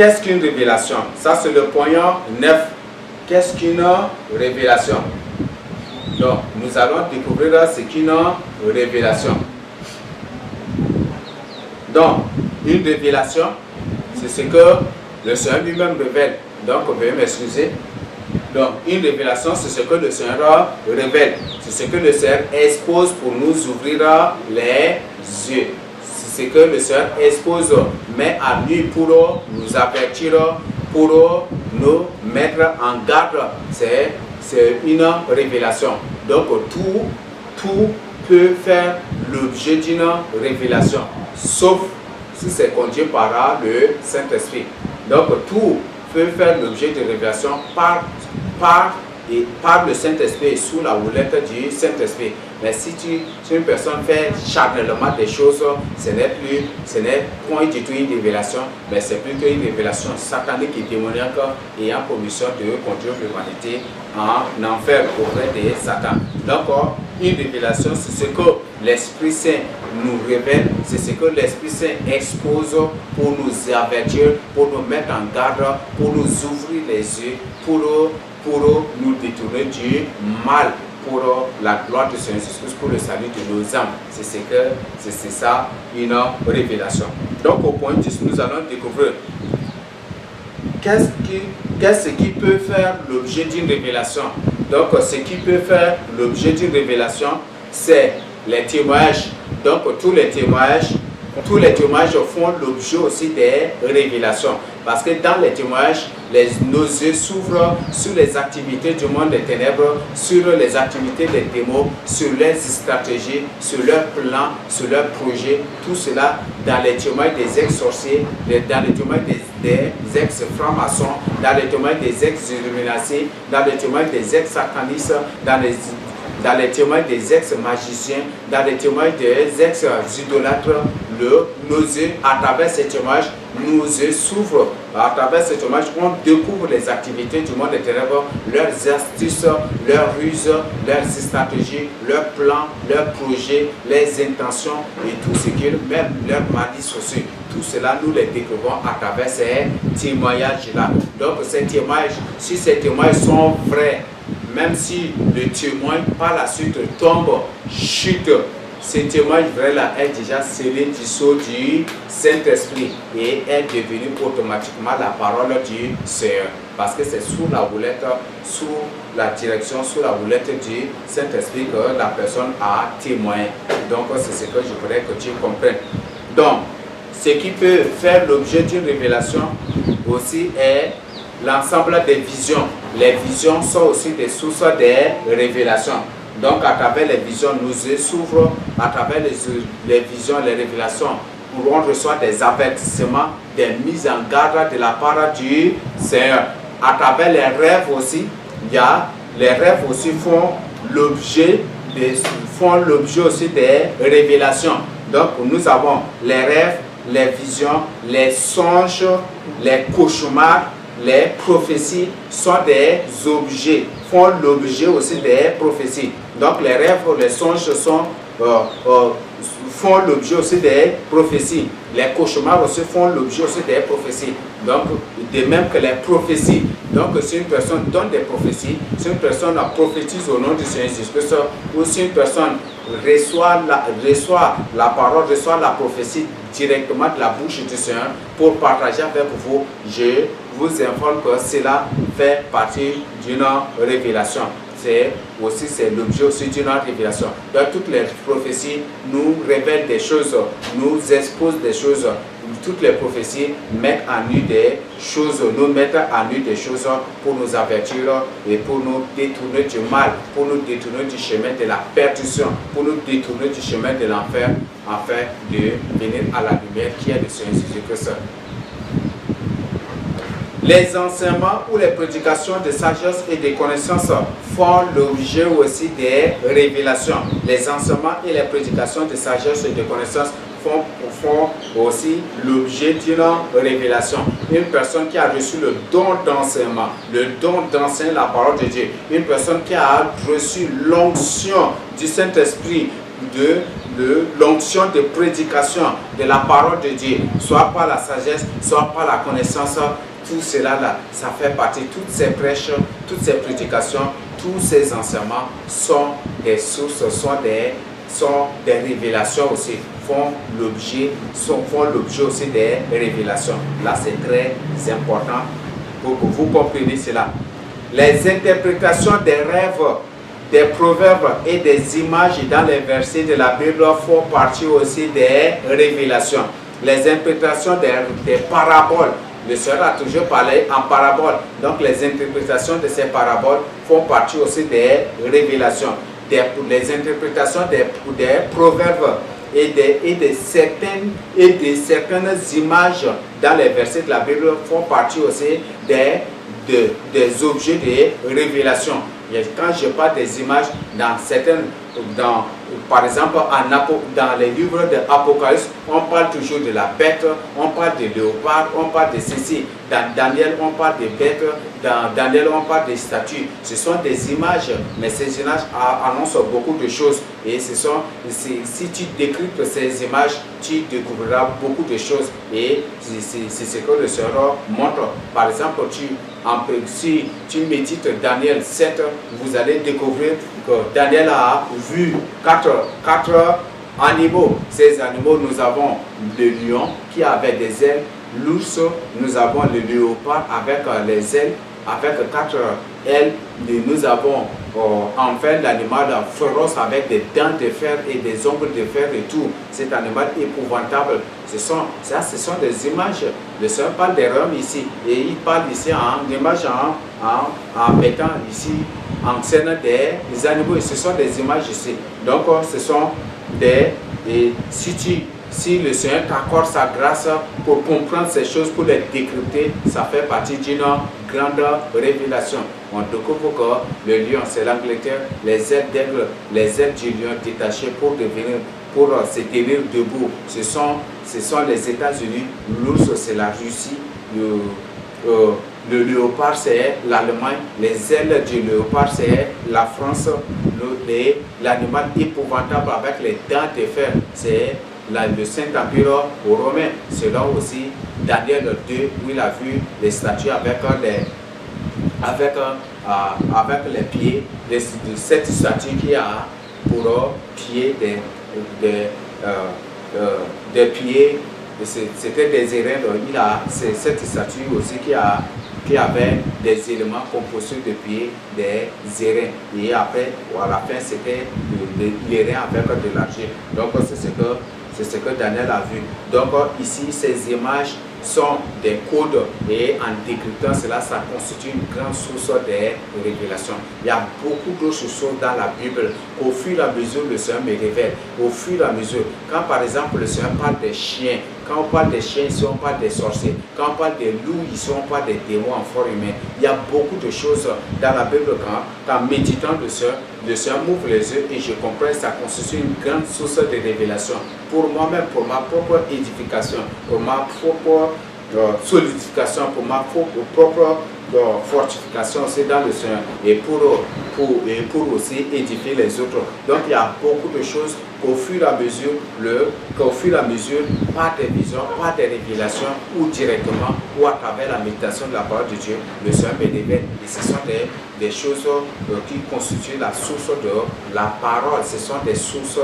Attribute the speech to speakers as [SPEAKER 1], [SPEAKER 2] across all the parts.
[SPEAKER 1] qu'est-ce qu'une révélation? Ça, c'est le point 9. Qu'est-ce qu'une révélation? Donc, nous allons découvrir ce qu'une révélation. Donc, une révélation, c'est ce que le Seigneur lui-même révèle. Donc, veuillez m'excuser. Donc, une révélation, c'est ce que le Seigneur révèle. C'est ce que le Seigneur expose pour nous ouvrir les yeux. C'est ce que le Seigneur expose, met à nu pour nous avertir, pour nous mettre en garde. C'est une révélation. Donc, tout peut faire l'objet d'une révélation, sauf si c'est conduit par le Saint-Esprit. Donc, tout peut faire l'objet de révélation par le Saint-Esprit et sous la houlette du Saint-Esprit. Mais si une personne fait charnellement des choses, ce n'est point du tout une révélation, mais c'est plutôt une révélation satanique et démoniaque ayant pour mission de conduire l'humanité en enfer auprès de Satan. Donc, une révélation, c'est ce que l'Esprit Saint nous révèle, c'est ce que l'Esprit Saint expose pour nous avertir, pour nous mettre en garde, pour nous ouvrir les yeux, pour nous détourner du mal, pour la gloire de Seigneur Jésus, pour le salut de nos âmes. C'est ça une révélation. Donc au point 10, nous allons découvrir qu'est-ce qui peut faire l'objet d'une révélation. Donc ce qui peut faire l'objet d'une révélation, c'est les témoignages. Donc tous les témoignages font l'objet aussi des révélations. Parce que dans les témoignages, nos yeux s'ouvrent sur les activités du monde des ténèbres, sur les activités des démons, sur leurs stratégies, sur leurs plans, sur leurs projets. Tout cela dans les témoignages des ex-sorciers, dans les témoignages des ex-francs-maçons, dans les témoignages des ex-illuminati, dans les témoignages des ex-satanistes, dans les témoignages des ex-magiciens, dans les témoignages des ex-idolâtres. Nos yeux, à travers ces témoignages, nos yeux s'ouvrent. À travers ces témoignages, on découvre les activités du monde des ténèbres, leurs astuces, leurs ruses, leurs stratégies, leurs plans, leurs projets, les intentions et tout ce qu'ils, même leurs malices aussi. Tout cela, nous les découvrons à travers ces témoignages-là. Donc, ces témoignages, si ces témoignages sont vrais, même si le témoin par la suite tombe, chute, ce témoignage vrai-là est déjà scellé du sceau du Saint-Esprit et est devenu automatiquement la parole du Seigneur. Parce que c'est sous la houlette, sous la direction, sous la houlette du Saint-Esprit que la personne a témoigné. Donc c'est ce que je voudrais que tu comprennes. Donc, ce qui peut faire l'objet d'une révélation aussi est l'ensemble des visions. Les visions sont aussi des sources des révélations. Donc, à travers les visions, nos yeux s'ouvrent, à travers les visions, les révélations, où on reçoit des avertissements, des mises en garde de la part du Seigneur. À travers les rêves aussi, les rêves aussi font l'objet aussi des révélations. Donc, nous avons les rêves, les visions, les songes, les cauchemars, les prophéties sont des objets, font l'objet aussi des prophéties. Donc les rêves, les songes font l'objet aussi des prophéties. Les cauchemars aussi font l'objet aussi des prophéties. Donc, de même que les prophéties. Donc, si une personne donne des prophéties, si une personne prophétise au nom du Seigneur Jésus-Christ, ou si une personne reçoit la parole, reçoit la prophétie directement de la bouche du Seigneur pour partager avec vous, je vous informe que cela fait partie d'une révélation. C'est l'objet aussi d'une révélation. Donc, toutes les prophéties nous révèlent des choses, nous exposent des choses. Toutes les prophéties mettent à nu des choses, nous mettent à nu des choses pour nous avertir et pour nous détourner du mal, pour nous détourner du chemin de la perdition, pour nous détourner du chemin de l'enfer, afin de venir à la lumière qui est le Seigneur Jésus-Christ. Les enseignements ou les prédications de sagesse et de connaissances font l'objet aussi des révélations. Les enseignements et les prédications de sagesse et de connaissances font aussi l'objet d'une révélation. Une personne qui a reçu le don d'enseignement, le don d'enseigner la parole de Dieu, une personne qui a reçu l'onction du Saint-Esprit l'onction de prédication de la parole de Dieu, soit par la sagesse, soit par la connaissance. Tout cela là, ça fait partie, toutes ces prêches, toutes ces prédications, tous ces enseignements sont des sources, sont des révélations aussi, font l'objet aussi des révélations. Là, c'est très important pour que vous compreniez cela. Les interprétations des rêves, des proverbes et des images dans les versets de la Bible font partie aussi des révélations. Les interprétations des paraboles. Le Seigneur a toujours parlé en paraboles. Donc les interprétations de ces paraboles font partie aussi des révélations. Les interprétations des proverbes et de certaines images dans les versets de la Bible font partie aussi des objets de révélation. Et quand je parle des images par exemple dans les livres de l'Apocalypse, on parle toujours de la bête, on parle de léopard, on parle de ceci. Dans Daniel, on parle de bêtes, dans Daniel, on parle de statues. Ce sont des images, mais ces images annoncent beaucoup de choses. Et si tu décryptes ces images, tu découvriras beaucoup de choses. Et c'est ce que le Seigneur montre. Par exemple, si tu médites Daniel 7, vous allez découvrir que Daniel a vu quatre animaux. Ces animaux, nous avons le lion qui avait des ailes, l'ours, nous avons le léopard avec les ailes, avec 4 ailes, et nous avons enfin l'animal féroce avec des dents de fer et des ongles de fer et tout. Cet animal épouvantable. Ce sont des images. Le Seigneur parle des royaumes ici. Et il parle ici en image, en mettant ici en scène des animaux. Et ce sont des images ici. Donc ce sont si le Seigneur t'accorde sa grâce pour comprendre ces choses, pour les décrypter, ça fait partie d'une grande révélation. On découvre que le lion, c'est l'Angleterre, les ailes d'aigle, les ailes du lion détachées pour se tenir debout. Ce sont les États-Unis, l'ours, c'est la Russie, le léopard, c'est l'Allemagne, les ailes du léopard, c'est la France, l'animal épouvantable avec les dents de fer, c'est le Saint-Empire romain. Selon aussi Daniel 2, où il a vu les statues avec les pieds de cette statue qui a pour pied des pieds, c'était des airains. Cette statue aussi qui avait des éléments composés de pieds, des airains. Et après, à la fin, c'était l'airain avec de l'argile. Donc, c'est ce que Daniel a vu. Donc, ici, ces images sont des codes et en décryptant cela, ça constitue une grande source de révélation. Il y a beaucoup d'autres choses dans la Bible qu'au fur et à mesure le Seigneur me révèle. Au fur et à mesure, quand par exemple le Seigneur parle des chiens, quand on parle des chiens ici, on parle des sorciers. Quand on parle des loups ici, on parle des démons en forme humaine. Il y a beaucoup de choses dans la Bible qu'en méditant le Seigneur m'ouvre les yeux et je comprends que ça constitue une grande source de révélation. Pour moi-même, pour ma propre édification, pour ma propre solidification, pour ma propre fortification aussi dans le Seigneur et pour aussi édifier les autres. Donc il y a beaucoup de choses qu'au fur et à mesure, par des visions, par des révélations ou directement ou à travers la méditation de la parole de Dieu, le Seigneur me révèle. Et ce sont des choses qui constituent la source de la parole. Ce sont des sources,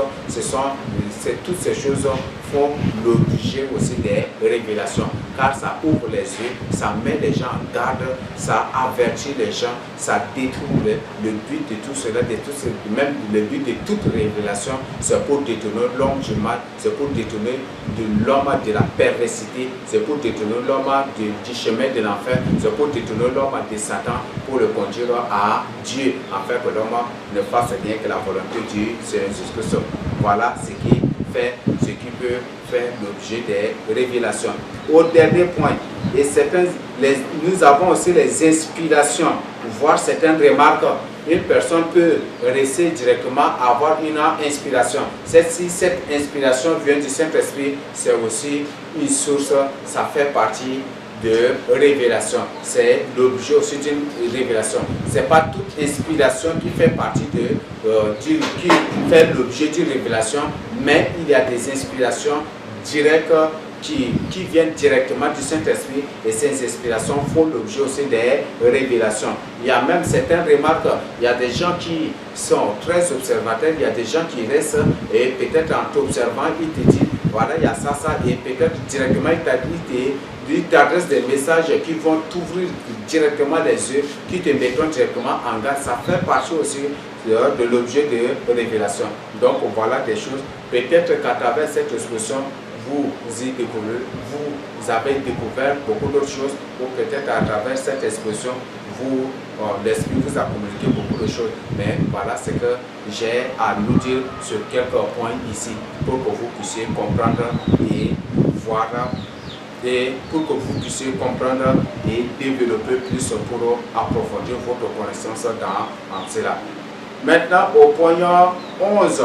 [SPEAKER 1] toutes ces choses font l'objet aussi des révélations, car ça ouvre les yeux, ça met les gens en garde, ça avertit les gens, ça détruit le but de tout cela, même le but de toute révélation, c'est pour détourner l'homme du mal, c'est pour détourner l'homme de la perversité, c'est pour détourner l'homme du chemin de l'enfer, c'est pour détourner l'homme de Satan, pour le conduire à Dieu, afin que l'homme ne fasse rien que la volonté du Seigneur Jésus-Christ. Voilà ce qui peut faire l'objet des révélations. Au dernier point, nous avons aussi les inspirations, voir certaines remarques. Une personne peut rester directement avoir une inspiration. Si cette inspiration vient du Saint-Esprit, c'est aussi une source, ça fait partie de révélation. C'est l'objet aussi d'une révélation. Ce n'est pas toute inspiration qui fait partie qui fait l'objet d'une révélation, mais il y a des inspirations directes qui viennent directement du Saint-Esprit, et ces inspirations font l'objet aussi des révélations. Il y a même certaines remarques, il y a des gens qui sont très observateurs, il y a des gens qui restent et peut-être en t'observant, ils te disent voilà, il y a ça, et peut-être directement il t'adresse des messages qui vont t'ouvrir directement les yeux, qui te mettront directement en garde. Ça fait partie aussi de l'objet de révélation. Donc voilà des choses. Peut-être qu'à travers cette expression, vous avez découvert beaucoup d'autres choses, ou peut-être à travers cette expression, l'Esprit vous a communiqué beaucoup de choses. Mais voilà ce que j'ai à nous dire sur quelques points ici, pour que vous puissiez comprendre et voir, et pour que vous puissiez comprendre et développer plus pour approfondir votre connaissance dans cela. Maintenant, au point 11,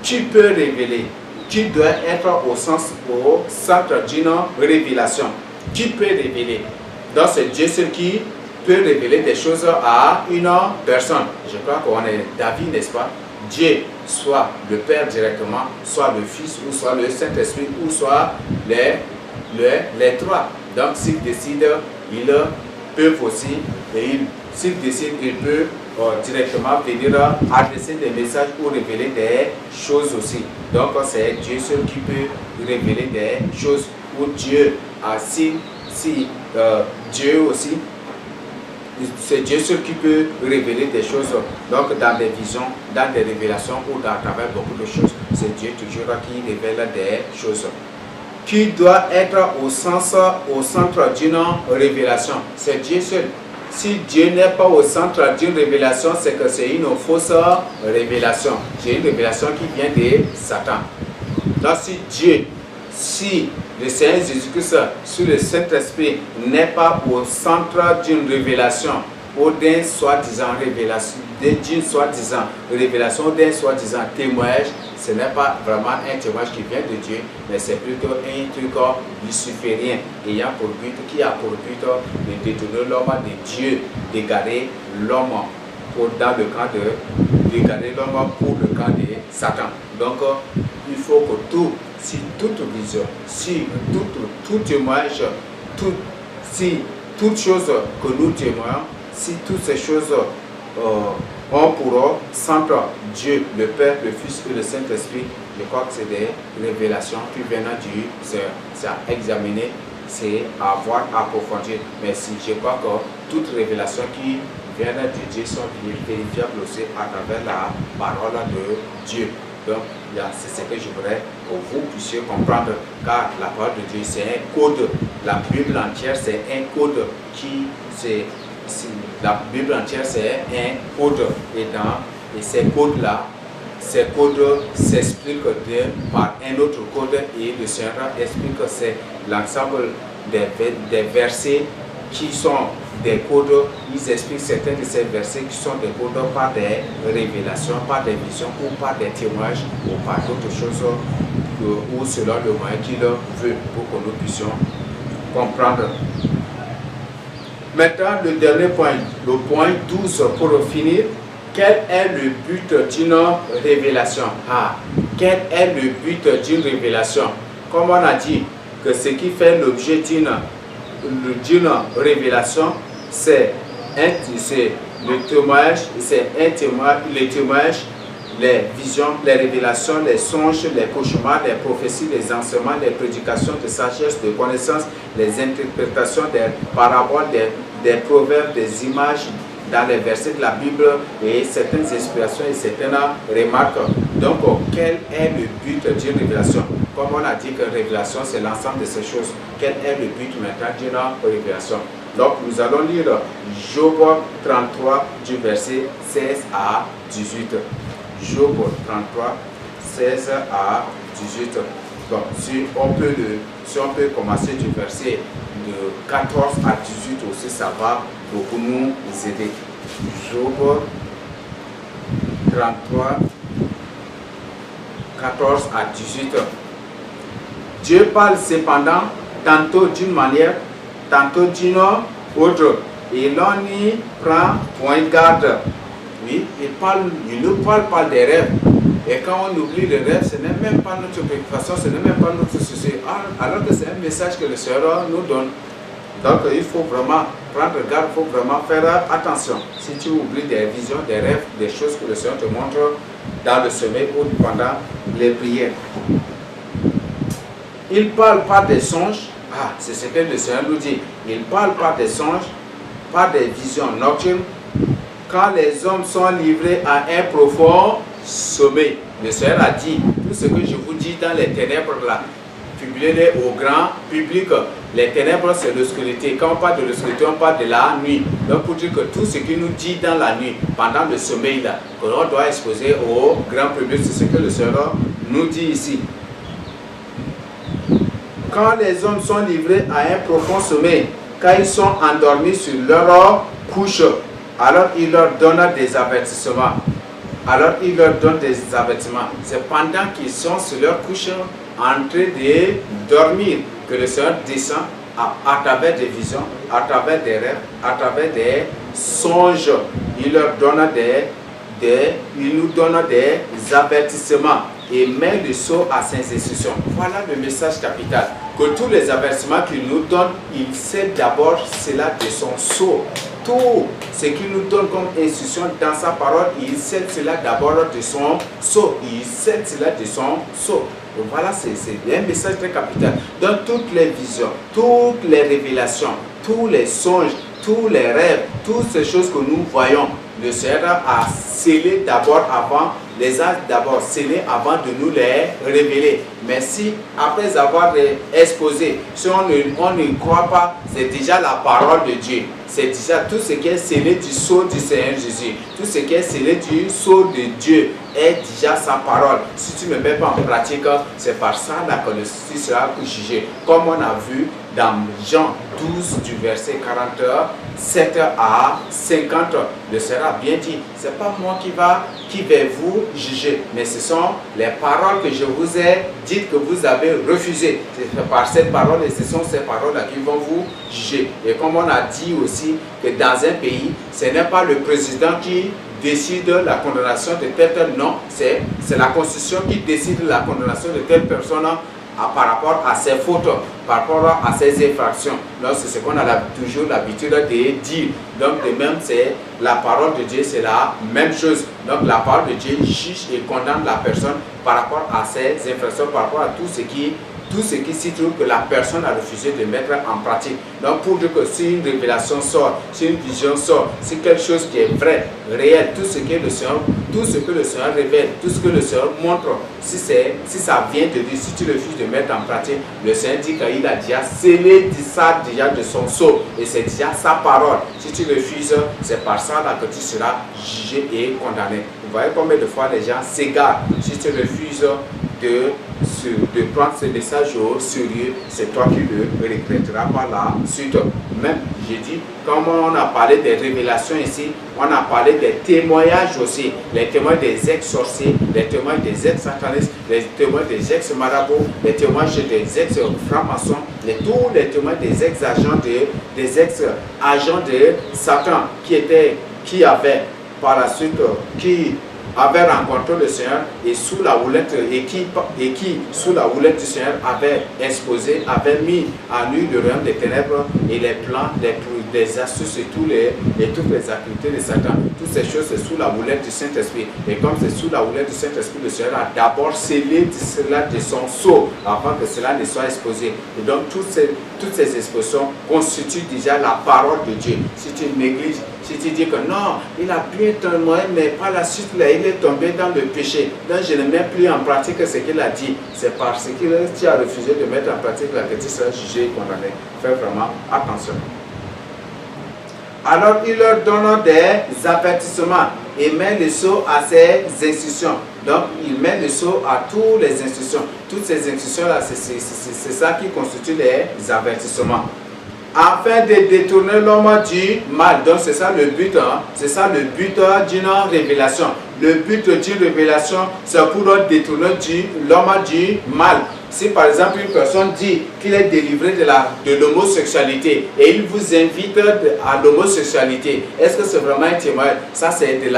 [SPEAKER 1] qui peut révéler? Qui doit être au centre d'une révélation? Qui peut révéler? Donc c'est Dieu seul qui peut révéler des choses à une personne. Je crois qu'on est David, n'est-ce pas? Dieu, soit le Père directement, soit le Fils, ou soit le Saint-Esprit, ou soit les trois. Donc s'il décide, ils peuvent aussi, et s'il décide, il peut directement venir adresser des messages ou révéler des choses aussi. Donc c'est Dieu seul qui peut révéler des choses, ou Dieu, Dieu aussi, c'est Dieu seul qui peut révéler des choses, donc dans des visions, dans des révélations, ou à travers beaucoup de choses. C'est Dieu toujours qui révèle des choses. Qui doit être au centre d'une révélation? C'est Dieu seul. Si Dieu n'est pas au centre d'une révélation, c'est que c'est une fausse révélation. C'est une révélation qui vient de Satan. Donc si le Seigneur Jésus-Christ, si le Saint-Esprit n'est pas au centre d'une révélation, ou d'un soi-disant révélation, d'un soi-disant témoignage, ce n'est pas vraiment un témoignage qui vient de Dieu, mais c'est plutôt un truc luciférien, qui a pour but de détourner l'homme de Dieu, d'égarer l'homme pour le camp de Satan. Donc il faut que toute vision, si tout témoignage, toute chose que nous témoignons, si toutes ces choses ont pour centre Dieu, le Père, le Fils et le Saint-Esprit, je crois que c'est des révélations qui viennent de Dieu. C'est à examiner, c'est à voir, à approfondir. Mais si je crois que toutes révélations qui viennent de Dieu sont vérifiables aussi à travers la parole de Dieu. Donc, c'est ce que je voudrais que vous puissiez comprendre, car la parole de Dieu, c'est un code. La Bible entière, c'est un code la Bible entière, c'est un code. Et ces codes-là, ces codes s'expliquent par un autre code, et le Seigneur explique que c'est l'ensemble des versets qui sont des codes. Ils expliquent certains de ces versets qui sont des codes par des révélations, par des visions, ou par des témoignages, ou par d'autres choses, ou selon le moyen qu'il veut, pour que nous puissions comprendre. Maintenant, le dernier point, le point 12 pour finir. Quel est le but d'une révélation? Quel est le but d'une révélation? Comme on a dit que ce qui fait l'objet d'une révélation, c'est le témoignage, les témoignages, les visions, les révélations, les songes, les cauchemars, les prophéties, les enseignements, les prédications de sagesse, de connaissance, les interprétations des paraboles, des proverbes, des images dans les versets de la Bible, et certaines inspirations et certaines remarques. Donc, quel est le but d'une révélation? Comme on a dit que révélation, c'est l'ensemble de ces choses. Quel est le but maintenant d'une révélation? Donc, nous allons lire Job 33 du verset 16 à 18. Job 33, 16 à 18. Donc, si on peut commencer du verset de 14 à 18 aussi, ça va beaucoup nous aider. Job 33, 14 à 18. Dieu parle cependant tantôt d'une manière, tantôt d'une autre. Et l'on y prend point garde. Oui, il nous parle pas des rêves. Et quand on oublie les rêves, ce n'est même pas notre préoccupation, ce n'est même pas notre souci. Alors que c'est un message que le Seigneur nous donne. Donc il faut vraiment prendre garde, il faut vraiment faire attention. Si tu oublies des visions, des rêves, des choses que le Seigneur te montre dans le sommeil ou pendant les prières. Il ne parle pas des songes. C'est ce que le Seigneur nous dit. Il ne parle pas des songes, pas des visions nocturnes. Quand les hommes sont livrés à un profond sommeil. Le Seigneur a dit, tout ce que je vous dis dans les ténèbres là, publiez-les au grand public. Les ténèbres, c'est l'obscurité. Quand on parle de l'obscurité, on parle de la nuit. Donc pour dire que tout ce qu'il nous dit dans la nuit, pendant le sommeil là, que l'on doit exposer au grand public, c'est ce que le Seigneur nous dit ici. Quand les hommes sont livrés à un profond sommeil, quand ils sont endormis sur leur couche, alors il leur donne des avertissements. C'est pendant qu'ils sont sur leur couche en train de dormir que le Seigneur descend à travers des visions, à travers des rêves, à travers des songes. Il nous donne des avertissements et met le sceau à ses instructions. Voilà le message capital. Que tous les avertissements qu'il nous donne, il sait d'abord cela de son sceau. Tout ce qu'il nous donne comme instruction dans sa parole, il sait cela d'abord de son sceau. Il sait cela de son sceau. Donc voilà, c'est un message très capital. Dans toutes les visions, toutes les révélations, tous les songes, tous les rêves, toutes ces choses que nous voyons, le Seigneur a scellé d'abord avant, les a d'abord scellés avant de nous les révéler. Mais si, après avoir exposé, si on ne croit pas, c'est déjà la parole de Dieu. C'est déjà tout ce qui est scellé du sceau du Seigneur Jésus. Tout ce qui est scellé du sceau de Dieu est déjà sa parole. Si tu ne mets pas en pratique, c'est par ça que tu seras jugé. Comme on a vu dans Jean 12 du verset 47 à 50, le Seigneur a bien dit, c'est pas moi qui vais vous juger, mais ce sont les paroles que je vous ai dites que vous avez refusées. C'est par cette parole et ce sont ces paroles-là qui vont vous juger. Et comme on a dit aussi que dans un pays, ce n'est pas le président qui décide la condamnation de telle non, c'est la Constitution qui décide la condamnation de telle personne par rapport à ses fautes, par rapport à ses infractions. Donc c'est ce qu'on a toujours l'habitude de dire. Donc de même, c'est la parole de Dieu, c'est la même chose. Donc la parole de Dieu juge et condamne la personne par rapport à ses infractions, par rapport à tout ce qui s'y trouve que la personne a refusé de mettre en pratique. Donc pour dire que si une révélation sort, si une vision sort, si quelque chose qui est vrai, réel, tout ce que le Seigneur révèle, tout ce que le Seigneur montre, si ça vient de lui, si tu refuses de mettre en pratique, le Seigneur dit qu'il a déjà scellé ça déjà de son sceau et c'est déjà sa parole. Si tu refuses, c'est par ça là que tu seras jugé et condamné. Vous voyez combien de fois les gens s'égarent. Si tu refuses de prendre ce message au sérieux, c'est toi qui le regretteras par la suite. Même, j'ai dit, comme on a parlé des révélations ici, on a parlé des témoignages aussi, les témoins des ex-sorciers, les témoins des ex-satanistes, les témoins des ex-marabouts, les témoins des ex-francs-maçons, tous les témoins des ex-agents de Satan qui avaient par la suite, qui avait rencontré le Seigneur et sous la houlette qui sous la houlette du Seigneur avait exposé, avait mis à nu le royaume des ténèbres et les plans, les astuces et toutes les activités de Satan. Toutes ces choses c'est sous la houlette du Saint-Esprit. Et comme c'est sous la houlette du Saint-Esprit, le Seigneur a d'abord scellé cela de son sceau avant que cela ne soit exposé. Et donc toutes ces expositions constituent déjà la parole de Dieu. Si tu négliges, si tu dis que non, il a bien témoigné, mais par la suite, là, il est tombé dans le péché. Donc, je ne mets plus en pratique ce qu'il a dit. C'est parce que tu as refusé de mettre en pratique là que tu seras jugé et condamné. Fais vraiment attention. Alors, il leur donne des avertissements et met le sceau à ses instructions. Donc, il met le sceau à toutes les instructions. Toutes ces instructions-là, c'est ça qui constitue les avertissements. Afin de détourner l'homme du mal. Donc c'est ça le but, c'est ça le but d'une révélation. Le but d'une révélation, c'est pour détourner l'homme du mal. Si par exemple une personne dit qu'il est délivré de l'homosexualité et il vous invite à l'homosexualité, est-ce que c'est vraiment un témoignage? Ça c'est de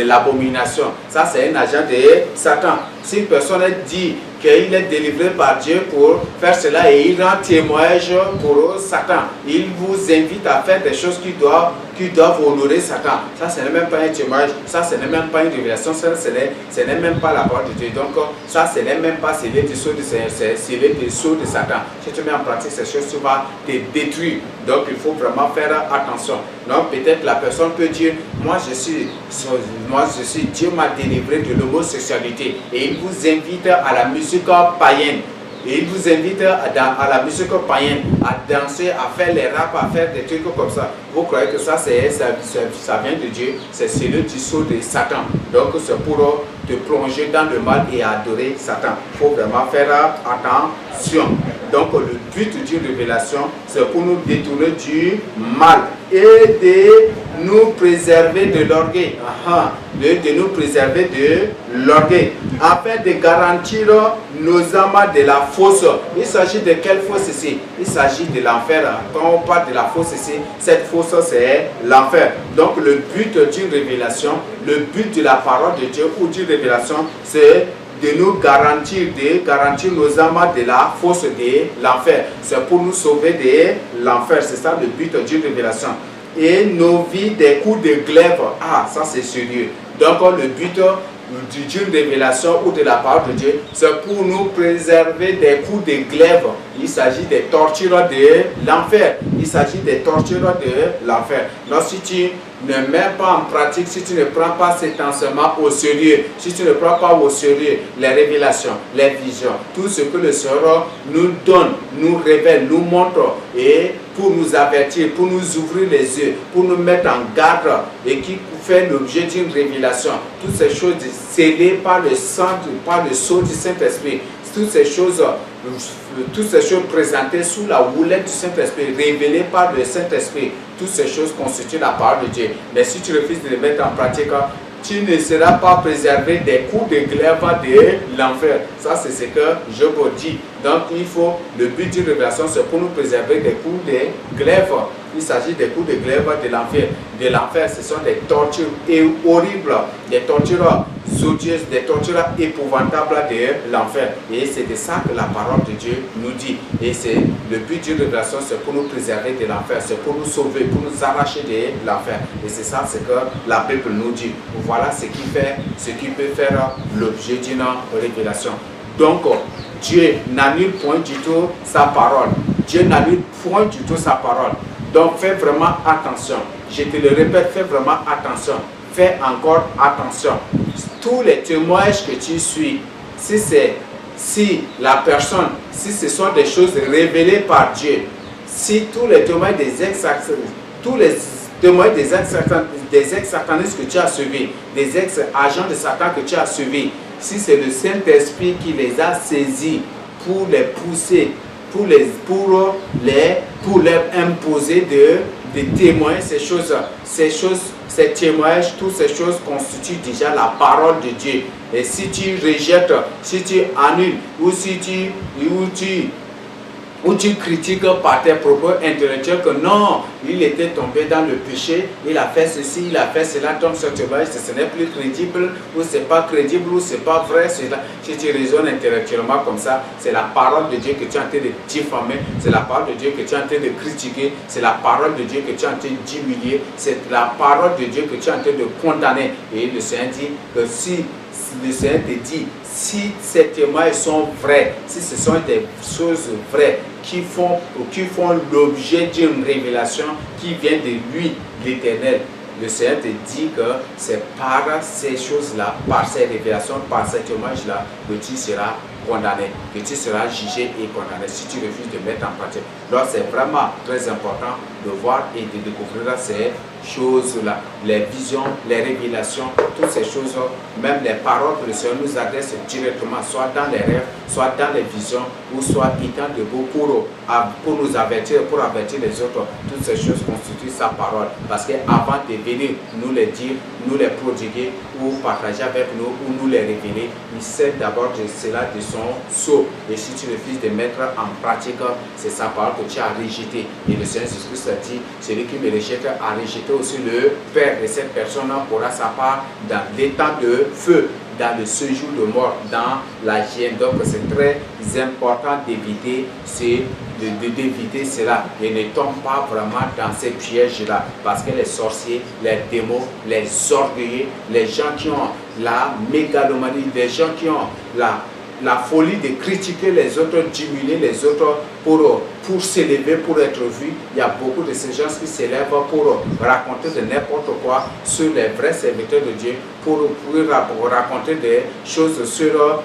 [SPEAKER 1] l'abomination. Ça c'est un agent de Satan. Si une personne dit qu'il est délivré par Dieu pour faire cela et il rend témoignage pour Satan, il vous invite à faire des choses qui doivent honorer Satan. Ça, ce n'est même pas un témoignage, ça, ce n'est même pas une révélation, ce n'est même pas la parole de Dieu. Donc, ça, ce n'est même pas sceller des sceaux de Satan. Si tu mets en pratique ces choses, tu vas te détruire. Donc, il faut vraiment faire attention. Donc, peut-être la personne peut dire, moi, je suis Dieu m'a délivré de l'homosexualité. Et il vous invite à la musique païenne. Et il vous invite à la musique païenne, à danser, à faire les raps, à faire des trucs comme ça. Vous croyez que ça vient de Dieu? C'est le dessous de Satan. Donc c'est pour te plonger dans le mal et adorer Satan. Il faut vraiment faire attention. Donc le but d'une révélation, c'est pour nous détourner du mal et de nous préserver de l'orgueil. De nous préserver de l'orgueil. Afin de garantir nos âmes de la fosse. Il s'agit de quelle fosse ici? Il s'agit de l'enfer. Quand on parle de la fosse ici, cette fosse c'est l'enfer. Donc le but d'une révélation, le but de la parole de Dieu ou d'une révélation, c'est de nous garantir nos âmes de la fosse de l'enfer. C'est pour nous sauver de l'enfer. C'est ça le but d'une révélation. Et nos vies des coups de glaive. Ah, ça c'est sérieux. Donc le but d'une révélation ou de la parole de Dieu, c'est pour nous préserver des coups de glaive. Il s'agit des tortures de l'enfer. Il s'agit des tortures de l'enfer. Donc si tu ne mets pas en pratique, si tu ne prends pas cet enseignement au sérieux, si tu ne prends pas au sérieux les révélations, les visions, tout ce que le Seigneur nous donne, nous révèle, nous montre, et pour nous avertir, pour nous ouvrir les yeux, pour nous mettre en garde, et qui fait l'objet d'une révélation, toutes ces choses scellées par le sang, par le sceau du Saint-Esprit, toutes ces choses présentées sous la houlette du Saint-Esprit, révélées par le Saint-Esprit, toutes ces choses constituent la parole de Dieu. Mais si tu refuses de les mettre en pratique, tu ne seras pas préservé des coups de glaive de l'enfer. Ça, c'est ce que je vous dis. Donc, le but d'une révélation, c'est pour nous préserver des coups de glaive. Il s'agit des coups de glaive de l'enfer. De l'enfer, ce sont des tortures horribles, des tortures odieuses, des tortures épouvantables de l'enfer. Et c'est de ça que la parole de Dieu nous dit. Et c'est le but d'une révélation, c'est pour nous préserver de l'enfer, c'est pour nous sauver, pour nous arracher de l'enfer. Et c'est ça ce que la Bible nous dit. Voilà ce qui peut faire l'objet d'une révélation. Donc, Dieu n'annule point du tout sa parole. Dieu n'annule point du tout sa parole. Donc, fais vraiment attention. Je te le répète, fais vraiment attention. Fais encore attention. Tous les témoignages que tu suis, si ce sont des choses révélées par Dieu, si tous les témoignages des ex-satanistes que tu as suivis, des ex-agents de Satan que tu as suivis, si c'est le Saint-Esprit qui les a saisis pour les pousser, pour leur imposer de témoigner ces témoignages, toutes ces choses constituent déjà la parole de Dieu. Et si tu rejettes, si tu annules, ou où tu critiques par tes propos intellectuels que non, il était tombé dans le péché, il a fait ceci, il a fait cela, donc ce témoignage, ce n'est plus crédible, ou c'est pas crédible, ou c'est pas vrai. Si tu raisonnes intellectuellement comme ça, c'est la parole de Dieu que tu es en train de diffamer, c'est la parole de Dieu que tu es en train de critiquer, c'est la parole de Dieu que tu es en train d'humilier, c'est la parole de Dieu que tu es en train de condamner. Et le Seigneur dit que si le Seigneur te dit, si ces témoignages sont vrais, si ce sont des choses vraies qui font l'objet d'une révélation qui vient de lui, l'Éternel, le Seigneur te dit que c'est par ces choses-là, par ces révélations, par ces témoignages-là, que tu seras condamné, que tu seras jugé et condamné si tu refuses de mettre en pratique. Donc c'est vraiment très important de voir et de découvrir ces choses-là, les visions, les révélations, toutes ces choses, même les paroles que le Seigneur nous adresse directement, soit dans les rêves, soit dans les visions, ou soit étant debout pour nous avertir, pour avertir les autres. Toutes ces choses constituent sa parole. Parce qu'avant de venir nous les dire, nous les prodiguer, ou partager avec nous, ou nous les révéler, il sait d'abord de cela de son sceau. Et si tu refuses de mettre en pratique, c'est sa parole que tu as rejetée. Et le Seigneur Jésus-Christ a dit, celui qui me rejette a rejeté aussi le Père de cette personne aura sa part dans l'étang de feu, dans le séjour de mort, dans la gêne. Donc c'est très important d'éviter d'éviter cela et ne tombe pas vraiment dans ces pièges-là, parce que les sorciers, les démons, les orgueilleux, les gens qui ont la mégalomanie, les gens qui ont la folie de critiquer les autres, diminuer les autres pour s'élever, pour être vu. Il y a beaucoup de ces gens qui s'élèvent pour raconter de n'importe quoi sur les vrais serviteurs de Dieu, pour raconter des choses sur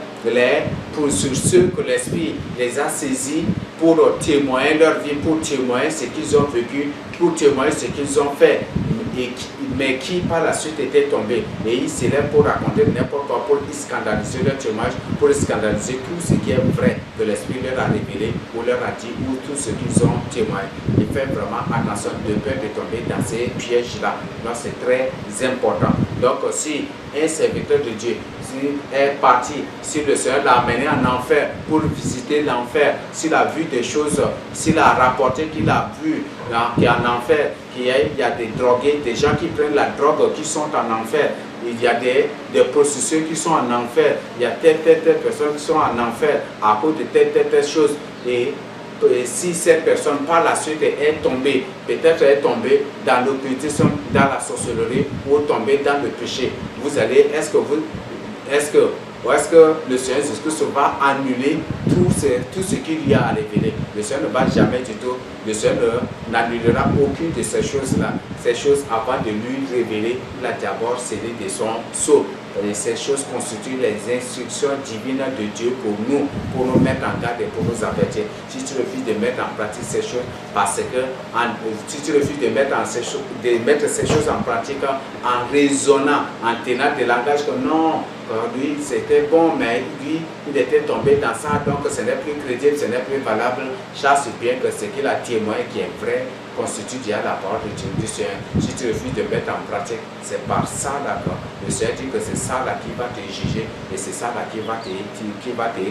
[SPEAKER 1] ceux que l'Esprit les a saisis, pour témoigner leur vie, pour témoigner ce qu'ils ont vécu, pour témoigner ce qu'ils ont fait, mais qui par la suite étaient tombés. Et ils s'élèvent pour raconter n'importe quoi, pour scandaliser leur témoignage, pour scandaliser tout ce qui est vrai que l'Esprit leur a révélé ou leur a dit, ou tout ce qu'ils ont témoigné. Il fait vraiment attention de peur de tomber dans ces pièges-là. Donc c'est très important. Donc si un serviteur de Dieu est parti, si le Seigneur l'a amené en enfer pour visiter l'enfer, s'il a vu des choses, s'il a rapporté qu'il a vu qu'il y a en enfer, qu'il y a des drogués, des gens qui prennent la drogue qui sont en enfer, il y a des prostituées qui sont en enfer, il y a telle personnes qui sont en enfer à cause de telle chose. Et si cette personne par la suite est tombée, peut-être est tombée dans l'occultisme, dans la sorcellerie, ou tombée dans le péché, vous allez, est-ce que le Seigneur Jésus-Christ va annuler tout ce qu'il y a à révéler? Le Seigneur ne va jamais du tout. Le Seigneur n'annulera aucune de ces choses-là. Ces choses, avant de lui révéler, il a d'abord scellé de son sceau. Et ces choses constituent les instructions divines de Dieu pour nous mettre en garde et pour nous avertir. Si tu refuses de mettre en pratique ces choses, parce que si tu refuses de mettre ces choses en pratique en raisonnant, en tenant des langages que non, lui c'était bon, mais lui il était tombé dans ça, donc ce n'est plus crédible, ce n'est plus valable. Chasse bien que ce qu'il a témoigné qui est vrai constitue déjà la parole de Dieu du Seigneur. Si tu refuses de mettre en pratique, c'est par ça là que le Seigneur dit que c'est ça là qui va te juger et c'est ça là qui va te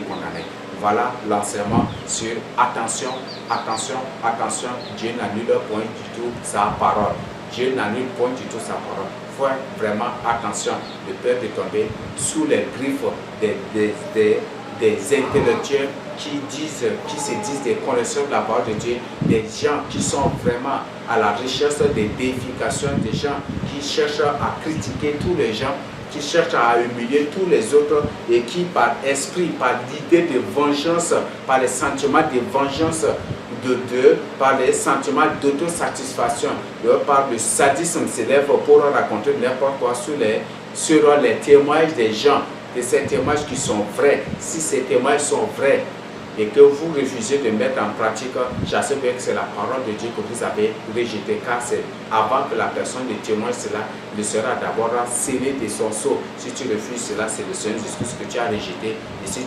[SPEAKER 1] condamner. Voilà l'enseignement sur attention, attention, attention. Dieu n'annule point du tout sa parole. Dieu n'annule point du tout sa parole. Il faut vraiment attention de peur de tomber sous les griffes des intellectuels qui se disent des connaisseurs de la parole de Dieu, des gens qui sont vraiment à la recherche des déifications, des gens qui cherchent à critiquer tous les gens, qui cherchent à humilier tous les autres et qui par esprit, par l'idée de vengeance, par les sentiments de vengeance par les sentiments d'autosatisfaction, par le sadisme s'élève pour raconter n'importe quoi sur les témoignages des gens, et ces témoignages qui sont vrais. Si ces témoignages sont vrais et que vous refusez de mettre en pratique, j'assure bien que c'est la parole de Dieu que vous avez rejetée, car c'est avant que la personne ne témoigne cela, le sera d'abord scellé de son sceau. Si tu refuses cela, c'est le Seigneur Jésus-Christ que tu as rejeté. Et si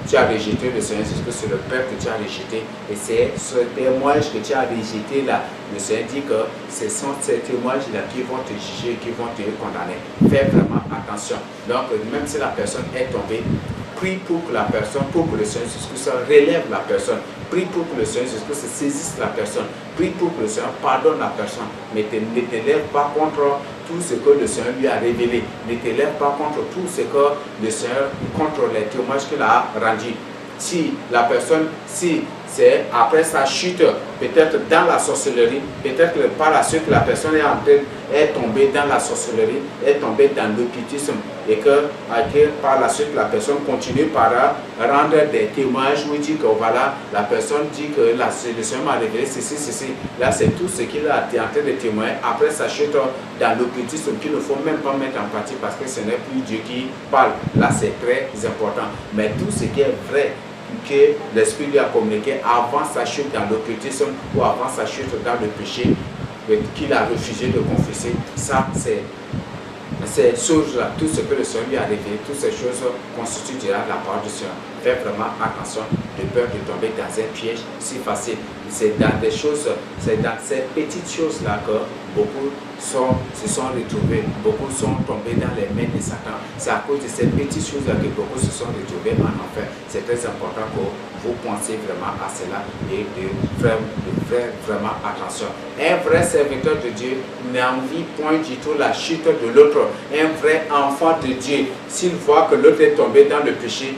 [SPEAKER 1] tu as rejeté le Seigneur Jésus-Christ, c'est le Père que tu as rejeté. Et c'est ce témoignage que tu as rejeté là, le Seigneur dit que ce sont ces témoignages-là qui vont te juger, qui vont te condamner. Fais vraiment attention. Donc, même si la personne est tombée, prie pour que la personne, pour que le Seigneur Jésus-Christ relève la personne. Prie pour que le Seigneur Jésus-Christ saisisse la personne. Prie pour que le Seigneur pardonne la personne. Mais ne t'élève pas contre tout ce que le Seigneur lui a révélé. Ne t'élève pas contre tout ce que le Seigneur, contre les témoignages qu'il a rendus. Si la personne, si c'est après sa chute, peut-être dans la sorcellerie, peut-être que par la suite la personne est tombée dans la sorcellerie, est tombée dans l'occultisme, et que par la suite la personne continue par rendre des témoignages où il dit que voilà, la personne dit que le Seigneur m'a révélé ceci. Là c'est tout ce qu'il a été en train de témoigner après sa chute dans l'occultisme qu'il ne faut même pas mettre en pratique parce que ce n'est plus Dieu qui parle. Là c'est très important. Mais tout ce qui est vrai, que l'Esprit lui a communiqué avant sa chute dans l'occultisme ou avant sa chute dans le péché qu'il a refusé de confesser. Ça, c'est ces choses-là, tout ce que le Seigneur lui a révélé, toutes ces choses constituent déjà la part du Seigneur. Faites vraiment attention de peur de tomber dans un piège si facile. C'est dans des choses, c'est dans ces petites choses-là que beaucoup se sont retrouvés, beaucoup sont tombés dans les mains de Satan. C'est à cause de ces petites choses-là que beaucoup se sont retrouvés en enfer. C'est très important que vous pensiez vraiment à cela et de faire vraiment attention. Un vrai serviteur de Dieu n'envie point du tout la chute de l'autre. Un vrai enfant de Dieu, s'il voit que l'autre est tombé dans le péché,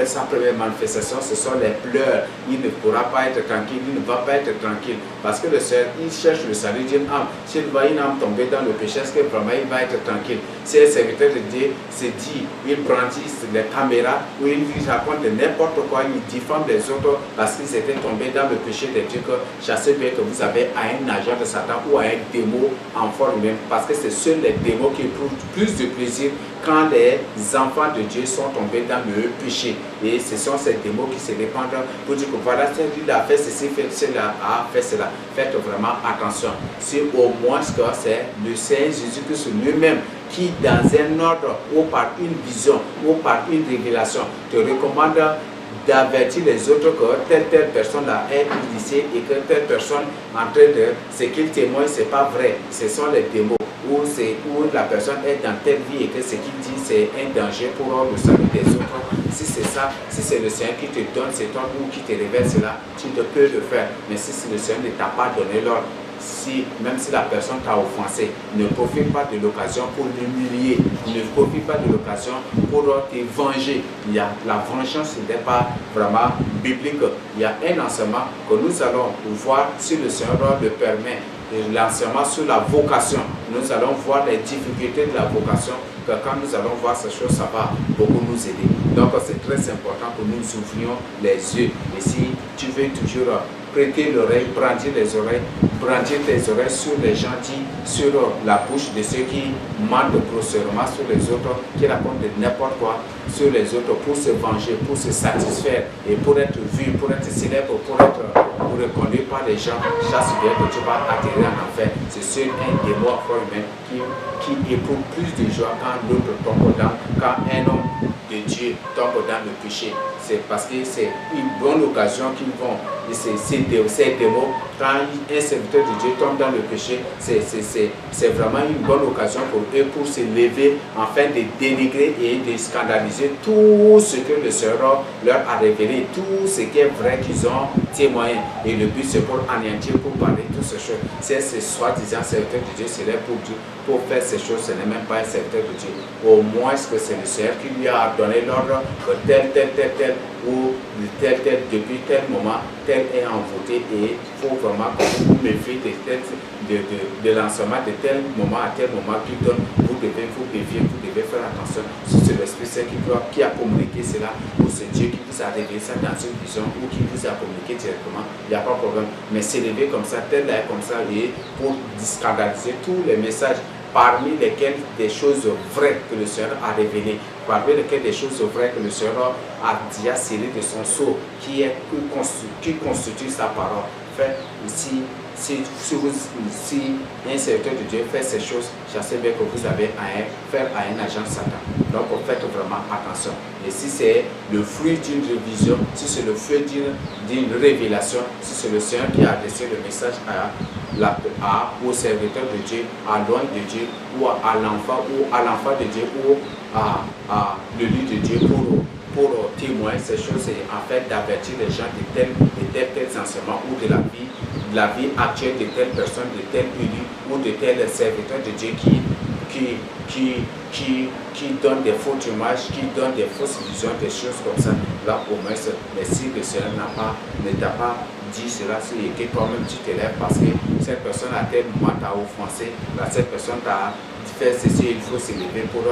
[SPEAKER 1] sa première manifestation, ce sont les pleurs. Il ne pourra pas être tranquille, il ne va pas être tranquille. Parce que le Seigneur, il cherche le salut d'une âme. S'il voit une âme tomber dans le péché, est-ce que vraiment il va être tranquille? Si un serviteur de Dieu se dit, il brandit les caméras, ou il raconte n'importe quoi, il diffame les autres parce qu'ils étaient tombés dans le péché des dieux, chassez bien que vous avez à un agent de Satan ou à un démon en forme humaine, parce que c'est seuls les démons qui éprouvent plus de plaisir quand les enfants de Dieu sont tombés dans le péché. Et ce sont ces démons qui se répandent pour dire que voilà, il a fait ceci, fait cela, a fait cela. Faites vraiment attention. Si au moins que c'est le Seigneur Jésus-Christ lui-même qui, dans un ordre ou par une vision ou par une révélation, te recommande d'avertir les autres que telle personne là est initiée et que telle personne en train de ce qu'il témoigne, c'est pas vrai. Ce sont les démons. Où la personne est dans telle vie et que ce qu'il dit c'est un danger pour le salut des autres. Si c'est ça, si c'est le Seigneur qui te donne cet ordre ou qui te révèle cela, tu ne peux le faire. Mais si le Seigneur ne t'a pas donné l'ordre, même si la personne t'a offensé, ne profite pas de l'occasion pour l'humilier, ne profite pas de l'occasion pour te venger. La vengeance n'est pas vraiment biblique. Il y a un enseignement que nous allons voir si le Seigneur le permet. L'enseignement sur la vocation, nous allons voir les difficultés de la vocation, que quand nous allons voir ces choses, ça va beaucoup nous aider. Donc c'est très important que nous ouvrions les yeux. Et si tu veux toujours prêter l'oreille, brandir les oreilles, brandir tes oreilles sur les gentils, sur la bouche de ceux qui mentent grossièrement sur les autres, qui racontent de n'importe quoi sur les autres pour se venger, pour se satisfaire et pour être vu, pour être célèbre, pour être reconnu par les gens, chasse bien que tu vas atterrir en enfer. C'est seul un démon fort humain qui éprouve plus de joie quand l'autre tombe dans, quand un homme de Dieu tombe dans le péché. C'est parce que c'est une bonne occasion qu'ils vont. Ces démons, quand un serviteur de Dieu tombe dans le péché, c'est vraiment une bonne occasion pour eux pour se lever afin de dénigrer et de scandaliser tout ce que le Seigneur leur a révélé, tout ce qui est vrai qu'ils ont témoigné. Et le but c'est pour anéantir, pour parler de toutes ces choses. C'est ce soi-disant serviteur de Dieu, c'est là pour Dieu. Pour faire ces choses, ce n'est même pas un serviteur de Dieu. Au moins, que c'est le Seigneur qui lui a donné l'ordre que tel, ou tel, depuis tel moment, tel est envoûté. Et il faut vraiment que vous vous méfiez de l'enseignement de tel moment à tel moment qu'il donne. Vous devez vous méfier, vous devez faire attention. Si c'est l'Esprit Saint qui a communiqué cela, ou c'est Dieu qui vous a révélé ça dans une vision, ou qui vous a communiqué directement, il n'y a pas de problème. Mais s'élever comme ça, tel est comme ça, et pour scandaliser tous les messages, parmi lesquels des choses vraies que le Seigneur a révélées, parmi lesquelles des choses vraies que le Seigneur a déjà scellées de son sceau, qui constitue sa parole. Fait ici, si un serviteur de Dieu fait ces choses, je sais bien que vous avez faire à un agent Satan. Donc faites vraiment attention. Et si c'est le fruit d'une vision, si c'est le fruit d'une révélation, si c'est le Seigneur qui a adressé le message au serviteur de Dieu, à l'homme de Dieu, ou à l'enfant de Dieu, ou à l'élu de Dieu pour témoigner ces choses et en fait d'avertir les gens de tels enseignements ou de la vie actuelle de telle personne, de tel élu ou de tel serviteur de Dieu qui donne des faux témoignages, qui donne des fausses visions, des choses comme ça. Là, au moins, mais si le Seigneur ne t'a pas dit cela, c'est que toi-même tu t'élèves parce que cette personne à tel moment t'a offensé, cette personne t'a fait ceci, il faut s'élever pour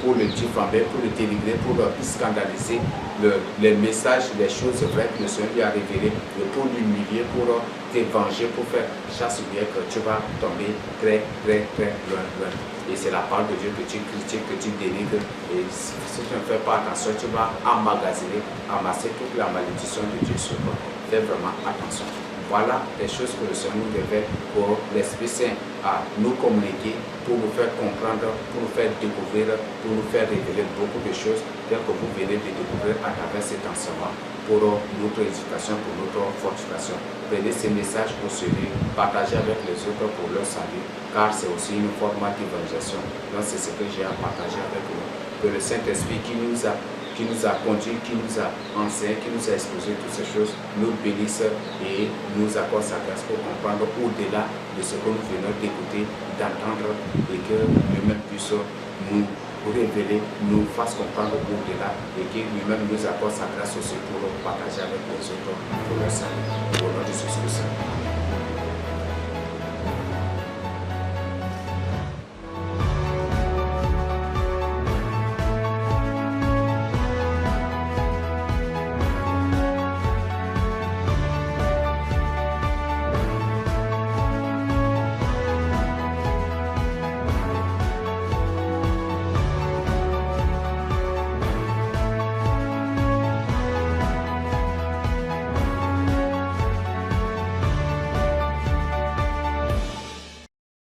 [SPEAKER 1] pour le diffamer, pour le délivrer, pour scandaliser les messages, les choses vraies que le Seigneur lui a révélées, pour l'humilier, pour te venger, pour faire chasse bien que tu vas tomber très, très, très loin, loin. Et c'est la parole de Dieu que tu critiques, que tu dénigres. Et si tu ne fais pas attention, tu vas emmagasiner, amasser toute la malédiction de Dieu sur toi. Fais vraiment attention. Voilà les choses que le Seigneur nous révèle pour l'Esprit Saint à nous communiquer, pour nous faire comprendre, pour nous faire découvrir, pour nous faire révéler beaucoup de choses telles que vous venez de découvrir à travers cet enseignement pour notre éducation, pour notre fortification. Prenez ces messages pour celui, partagez avec les autres pour leur salut, car c'est aussi une forme d'évangélisation. Donc c'est ce que j'ai à partager avec vous. Que le Saint-Esprit qui nous a conduit, qui nous a enseigné, qui nous a exposé toutes ces choses, nous bénisse et nous accorde sa grâce pour comprendre au-delà de ce que nous venons d'écouter, d'entendre, et que lui-même puisse nous révéler, nous fasse comprendre au-delà, et que lui-même nous accorde sa grâce aussi pour partager avec les autres pour le salut. Au nom de Jésus-Christ.